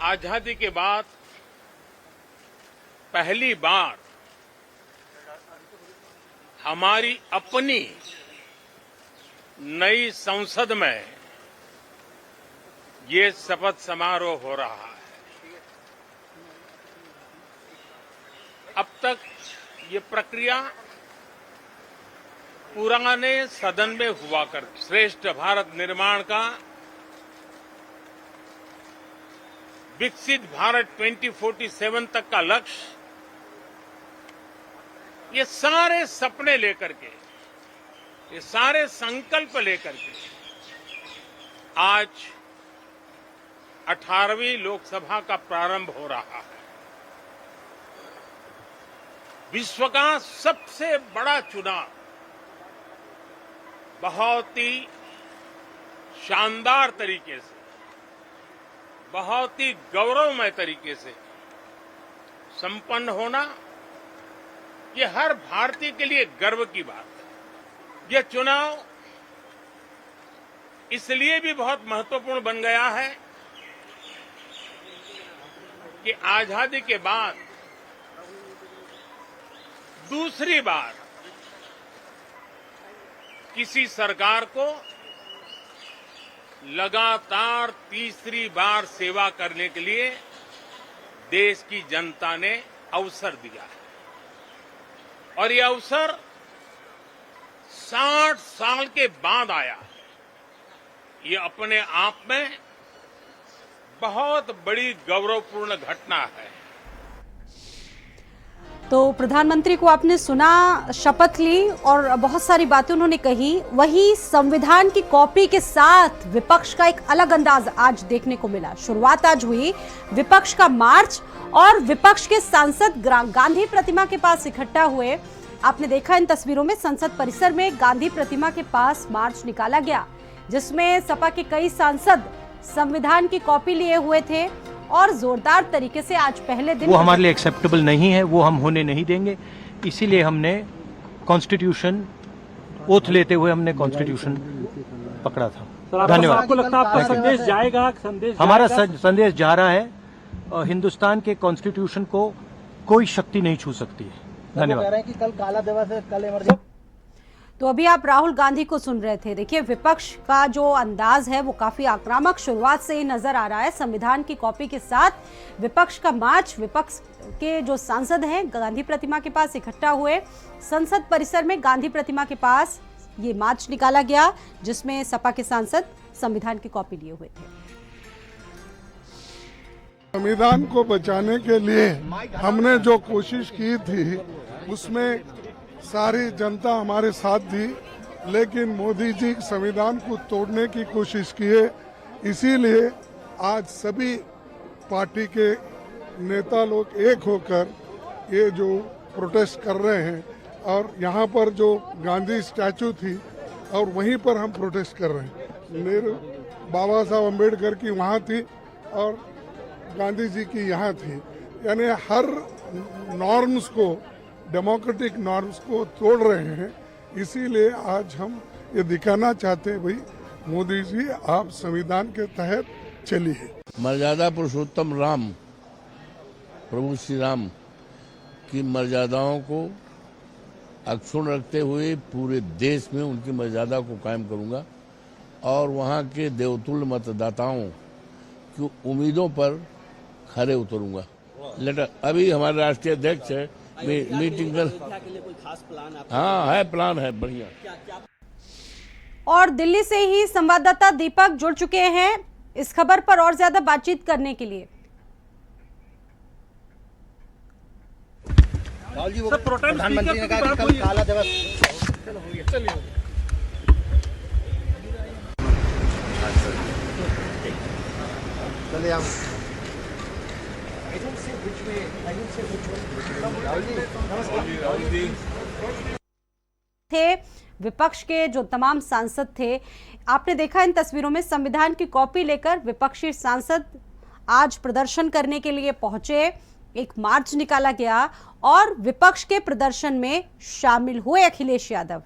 आजादी के बाद पहली बार हमारी अपनी नई संसद में ये शपथ समारोह हो रहा है। अब तक ये प्रक्रिया पुराने सदन में हुआ करती। श्रेष्ठ भारत निर्माण का, विकसित भारत 2047 तक का लक्ष्य, ये सारे सपने लेकर के, ये सारे संकल्प लेकर के आज 18वीं लोकसभा का प्रारंभ हो रहा है। विश्व का सबसे बड़ा चुनाव बहुत ही शानदार तरीके से, बहुत ही गौरवमय तरीके से संपन्न होना, ये हर भारतीय के लिए गर्व की बात है। यह चुनाव इसलिए भी बहुत महत्वपूर्ण बन गया है कि आजादी के बाद दूसरी बार किसी सरकार को लगातार तीसरी बार सेवा करने के लिए देश की जनता ने अवसर दिया है। और यह अवसर 60 साल के बाद आया। ये अपने आप में बहुत बड़ी गौरवपूर्ण घटना है। तो प्रधानमंत्री को आपने सुना, शपथ ली और बहुत सारी बातें उन्होंने कही। वही संविधान की कॉपी के साथ विपक्ष का एक अलग अंदाज आज देखने को मिला। शुरुआत आज हुई विपक्ष का मार्च और विपक्ष के सांसद गांधी प्रतिमा के पास इकट्ठा हुए। आपने देखा इन तस्वीरों में संसद परिसर में गांधी प्रतिमा के पास मार्च निकाला गया, जिसमें सपा के कई सांसद संविधान की कॉपी लिए हुए थे और जोरदार तरीके से आज पहले दिन वो हमारे लिए एक्सेप्टेबल नहीं है, वो हम होने नहीं देंगे। इसीलिए हमने कॉन्स्टिट्यूशन ओथ लेते हुए हमने कॉन्स्टिट्यूशन पकड़ा था। धन्यवाद। आपको लगता है आपका संदेश जाएगा? हमारा संदेश जा रहा है। हिंदुस्तान के कॉन्स्टिट्यूशन को कोई शक्ति नहीं छू सकती है। धन्यवाद। कह रहे हैं कि कल काला दिवस है, कल इमरजेंसी। तो अभी आप राहुल गांधी को सुन रहे थे। देखिए, विपक्ष का जो अंदाज है वो काफी आक्रामक शुरुआत से ही नजर आ रहा है। संविधान की कॉपी के साथ विपक्ष का मार्च, विपक्ष के जो सांसद हैं गांधी प्रतिमा के पास इकट्ठा हुए। संसद परिसर में गांधी प्रतिमा के पास ये मार्च निकाला गया, जिसमें सपा के सांसद संविधान की कॉपी लिए हुए थे। संविधान को बचाने के लिए हमने जो कोशिश की थी उसमें सारी जनता हमारे साथ थी, लेकिन मोदी जी संविधान को तोड़ने की कोशिश किए। इसीलिए आज सभी पार्टी के नेता लोग एक होकर ये जो प्रोटेस्ट कर रहे हैं, और यहाँ पर जो गांधी स्टैचू थी और वहीं पर हम प्रोटेस्ट कर रहे हैं। नेहरू, बाबा साहब अम्बेडकर की वहाँ थी और गांधी जी की यहाँ थी। यानी हर नॉर्म्स को, डेमोक्रेटिक नॉर्म्स को तोड़ रहे हैं। इसीलिए आज हम ये दिखाना चाहते हैं, भाई मोदी जी आप संविधान के तहत चलिए। मर्यादा पुरुषोत्तम राम, प्रभु श्री राम की मर्यादाओं को अक्षुण्ण रखते हुए पूरे देश में उनकी मर्यादा को कायम करूंगा और वहां के देवतुल्य मतदाताओं की उम्मीदों पर खरे उतरूंगा। लेटर अभी हमारे राष्ट्रीय अध्यक्ष है, मीटिंग कर, हाँ है, प्लान है बढ़िया। और दिल्ली से ही संवाददाता दीपक जुड़ चुके हैं इस खबर पर और ज्यादा बातचीत करने के लिए। प्रधानमंत्री ने कहा कि कल काला दिवस। चलिए थे विपक्ष के जो तमाम सांसद थे। आपने देखा इन तस्वीरों में संविधान की कॉपी लेकर विपक्षी सांसद आज प्रदर्शन करने के लिए पहुंचे। एक मार्च निकाला गया और विपक्ष के प्रदर्शन में शामिल हुए अखिलेश यादव।